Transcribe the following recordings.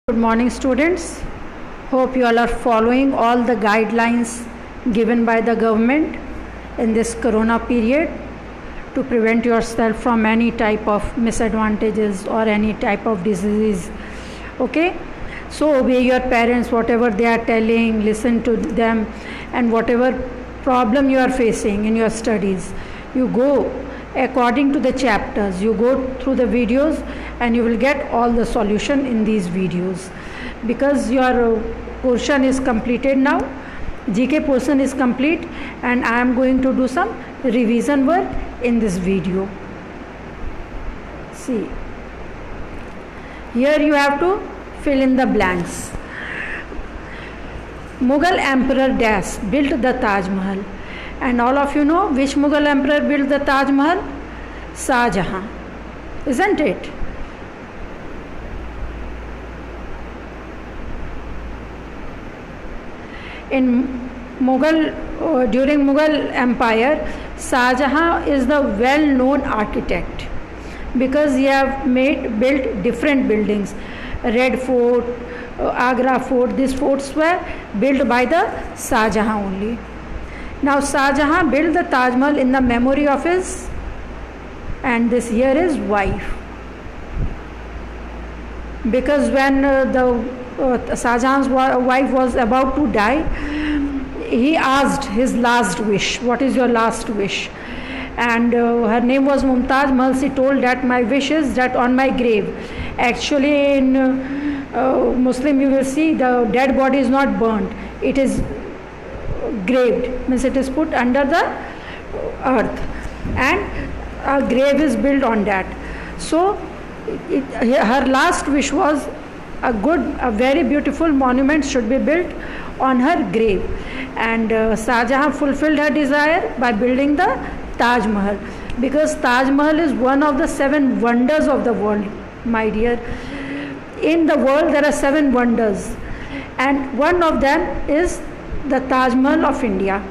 Good morning, students. Hope you all are following all the guidelines given by the government in this corona period to prevent yourself from any type of misadvantages or any type of disease. Okay, so obey your parents, whatever they are telling, listen to them, and whatever problem you are facing in your studies, you go according to the chapters, you go through the videos, and you will get all the solution in these videos. Because your portion is completed now, GK portion is complete, and I am going to do some revision work in this video. See, here you have to fill in the blanks. Mughal Emperor Dash built the Taj Mahal, and all of you know which Mughal Emperor built the Taj Mahal? Shah Jahan, isn't it? In during Mughal Empire, Shah Jahan is the well-known architect because he have built different buildings. Red Fort, Agra Fort, these forts were built by the Shah Jahan only. Now Shah Jahan built the Taj Mahal in the memory of his, and this here is wife. Because when Shah Jahan's wife was about to die, he asked his last wish, what is your last wish? And her name was Mumtaz Mahal. She told that my wish is that on my grave, actually in Muslim you will see the dead body is not burnt, it is graved, means it is put under the earth, and a grave is built on that. So her last wish was a very beautiful monument should be built on her grave, and Shah Jahan fulfilled her desire by building the Taj Mahal, because Taj Mahal is one of the 7 wonders of the world, my dear. In the world there are 7 wonders, and one of them is the Taj Mahal of India.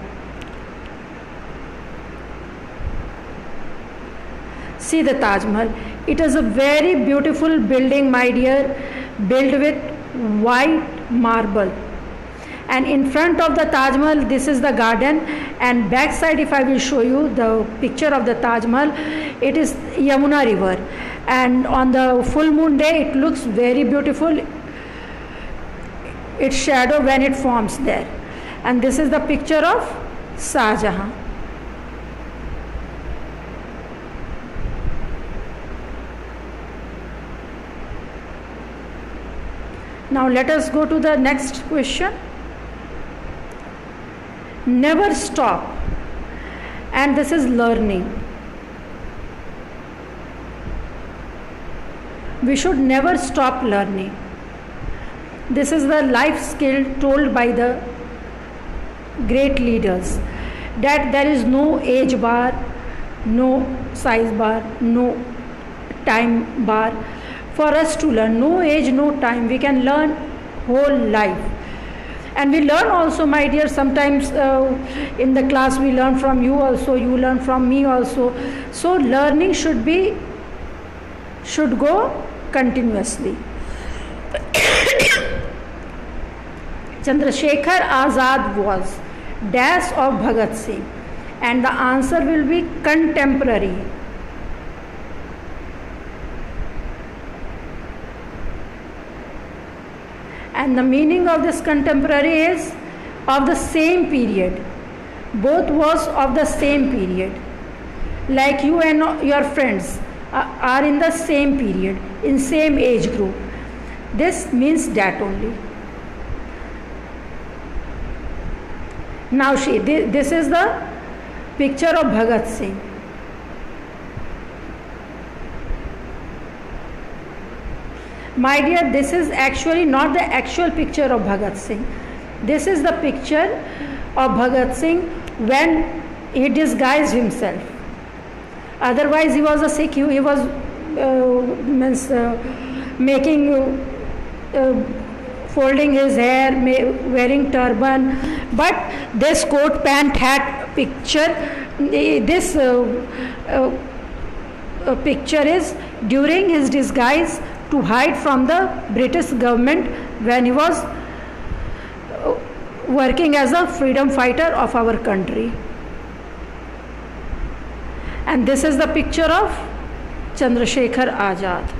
See the Taj Mahal. It is a very beautiful building, my dear, built with white marble. And in front of the Taj Mahal, this is the garden, and back side, if I will show you the picture of the Taj Mahal, it is Yamuna river, and on the full moon day it looks very beautiful, its shadow when it forms there. And this is the picture of Shah Jahan. Now let us go to the next question. Never stop, and this is learning. We should never stop learning. This is the life skill told by the great leaders, that there is no age bar, no size bar, no time bar for us to learn. No age, no time. We can learn whole life. And we learn also, my dear, sometimes in the class we learn from you also, you learn from me also. So learning should go continuously. Chandrasekhar Azad was dash of Bhagat Singh, and the answer will be contemporary. And the meaning of this contemporary is of the same period. Both was of the same period. Like you and your friends are in the same period, in same age group. This means that only. Now this is the picture of Bhagat Singh. My dear, this is actually not the actual picture of Bhagat Singh. This is the picture of Bhagat Singh when he disguised himself. Otherwise he was a Sikh, he was folding his hair, wearing turban. But this coat pant hat picture, this picture is during his disguise to hide from the British government when he was working as a freedom fighter of our country. And this is the picture of Chandrasekhar Azad.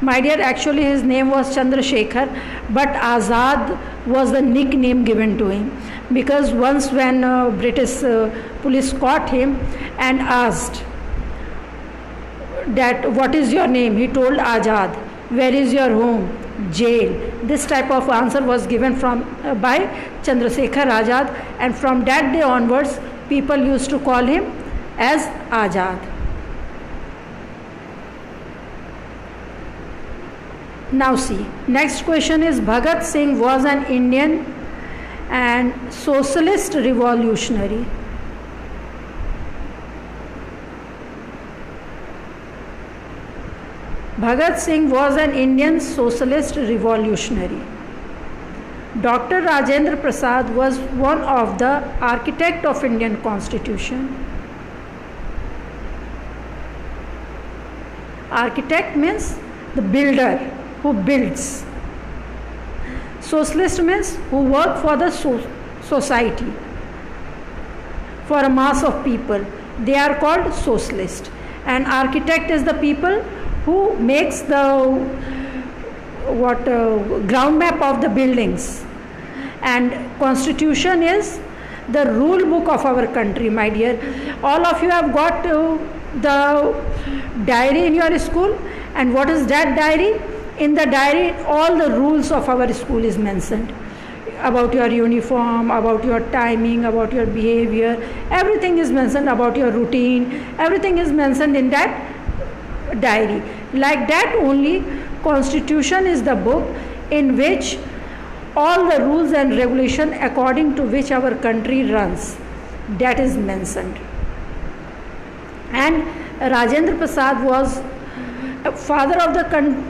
My dear, actually his name was Chandrasekhar, but Azad was the nickname given to him, because once when British police caught him and asked that what is your name, he told Azad. Where is your home? Jail. This type of answer was given from by Chandrasekhar Azad, and from that day onwards people used to call him as Azad. Now see, next question is, Bhagat Singh was an Indian and socialist revolutionary. Bhagat Singh was an Indian socialist revolutionary. Dr. Rajendra Prasad was one of the architect of Indian Constitution. Architect means the builder who builds. Socialist means who work for the society, for a mass of people. They are called socialist. And architect is the people who makes the ground map of the buildings. And constitution is the rule book of our country, my dear. All of you have got the diary in your school, and what is that diary? In the diary all the rules of our school is mentioned, about your uniform, about your timing, about your behavior, everything is mentioned, about your routine, everything is mentioned in that diary. Like that only constitution is the book in which all the rules and regulation according to which our country runs, that is mentioned. And Rajendra Prasad was father of the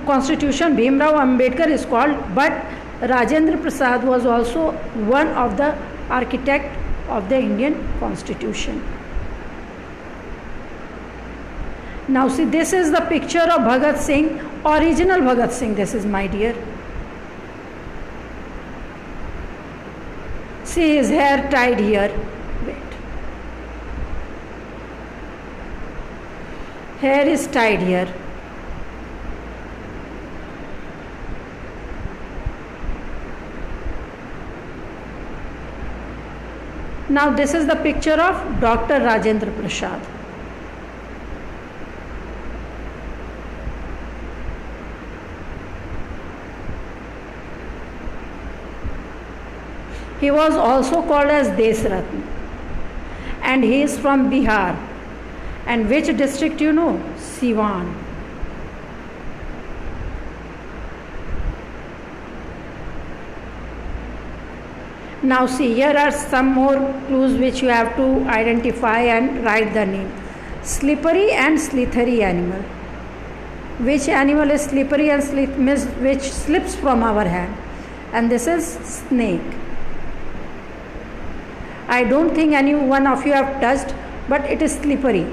constitution. Bhimrao Ambedkar is called, but Rajendra Prasad was also one of the architect of the Indian Constitution. Now see, this is the picture of Bhagat Singh, original Bhagat Singh. This is, my dear. See his hair tied here. Wait. Hair is tied here. Now this is the picture of Dr. Rajendra Prasad. He was also called as Desratna, and he is from Bihar. And which district you know? Siwan. Now see, here are some more clues which you have to identify and write the name. Slippery and slithery animal. Which animal is slippery and which slips from our hand? And this is snake. I don't think any one of you have touched, but it is slippery.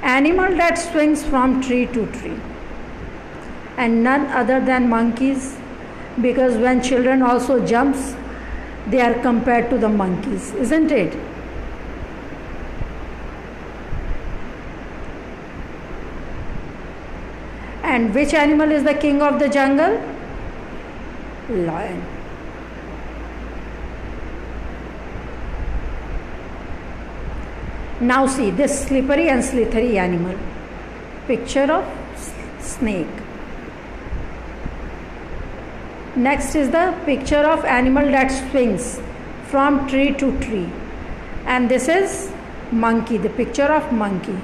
Animal that swings from tree to tree. And none other than monkeys, because when children also jumps, they are compared to the monkeys, isn't it? And which animal is the king of the jungle? Lion. Now see this slippery and slithery animal. Picture of snake. Next is the picture of animal that swings from tree to tree. And this is monkey, the picture of monkey.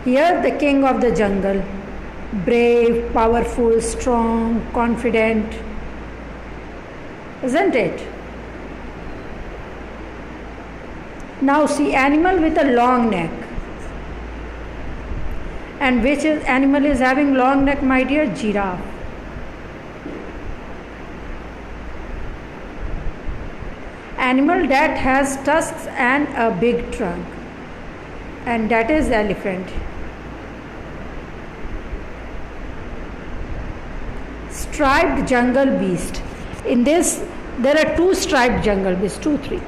Here the king of the jungle. Brave, powerful, strong, confident. Isn't it? Now see animal with a long neck. And which animal is having long neck, my dear? Giraffe. animal that has tusks and a big trunk, and that is elephant. Striped jungle beast. In this there are two striped jungle beasts, 3.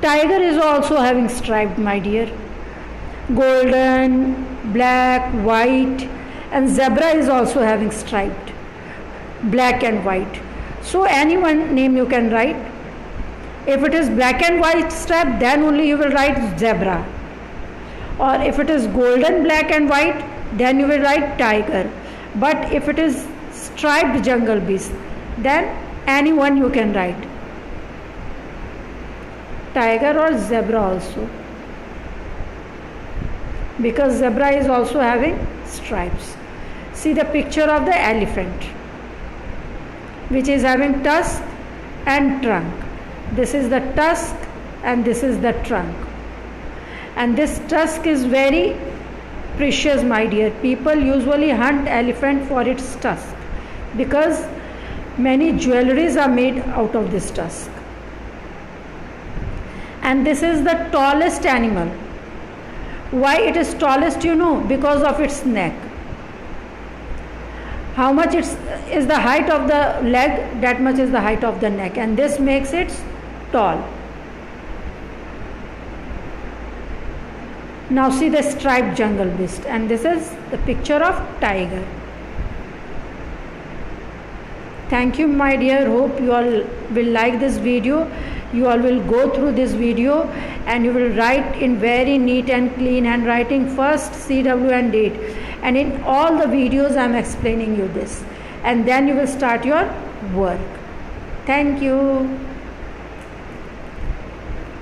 Tiger is also having striped, my dear. Golden, black, white, and zebra is also having striped, black and white. So any one name you can write. If it is black and white stripe, then only you will write zebra. Or if it is golden, black and white, then you will write tiger. But if it is striped jungle beast, then any one you can write. Tiger or zebra also. Because zebra is also having stripes. See the picture of the elephant, which is having tusk and trunk. This is the tusk and this is the trunk. And this tusk is very precious, my dear. People usually hunt elephant for its tusk because many jewelries are made out of this tusk. And this is the tallest animal. Why it is tallest, you know? Because of its neck. How much is the height of the leg, that much is the height of the neck, and this makes it tall. Now see the striped jungle beast, and this is the picture of tiger. Thank you, my dear. Hope you all will like this video. You all will go through this video and you will write in very neat and clean handwriting, first CW and date, and in all the videos I am explaining you this, and then you will start your work. Thank you.